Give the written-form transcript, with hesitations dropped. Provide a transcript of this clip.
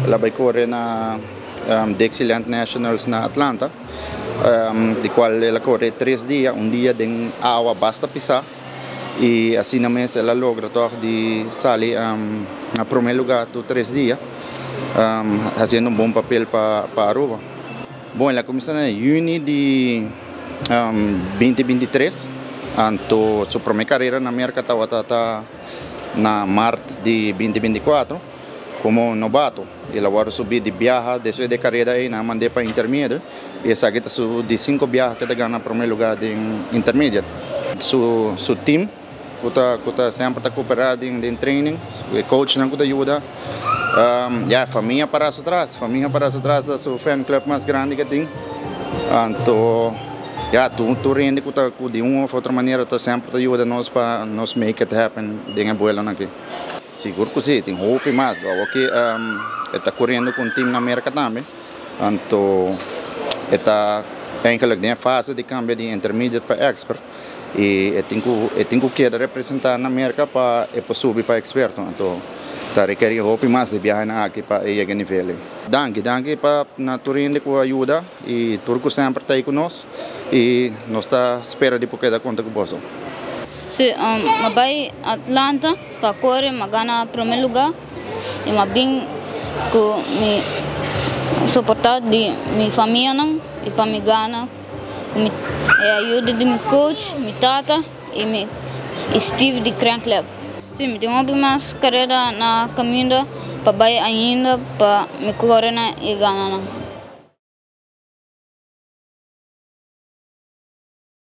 ela vai correr na Dixieland Nationals na Atlanta, de qual ela corre 3 dias, um dia de água basta pisar, e assim na mesa ela logra de sair na primeiro lugar por 3 dias, fazendo bom papel para Aruba. Bom, ela começou em junho de 2023, então sua primeira carreira na América estava na março de 2024, como novato. Ela agora subiu de viagem, depois de carreira aí, na mandei para intermediate, e essa aqui está de 5 viagens que está ganhando primeiro lugar de intermediate. Seu time, que está sempre cooperando em training, o coach não ajuda. Família para trás da sua fan club mais grande que tem. Então, tu rende que de uma ou outra maneira tu sempre ajuda nós para nós make it happen de boa aqui. Seguro que sim, tem hope mais. Ok, está correndo com o time na América também. Então, está eigenlijk na fase de cambio de intermediate para expert. E eu tenho que representar na América para subir para expert. Então, está requerindo hope mais de viajar aqui para esse nível. Danke para na Turin com ajuda e Turco sempre está aí conosco e nós está espera de porque da conta com você. Sim, vai Atlanta para correr, ganhar primeiro lugar e bem com me suportar de minha família não e para me ganhar com a ajuda de meu coach, minha tata e me Steve de Crank Club. Sim, me tenho mais carreira na caminho para ainda para me correr e ganhar.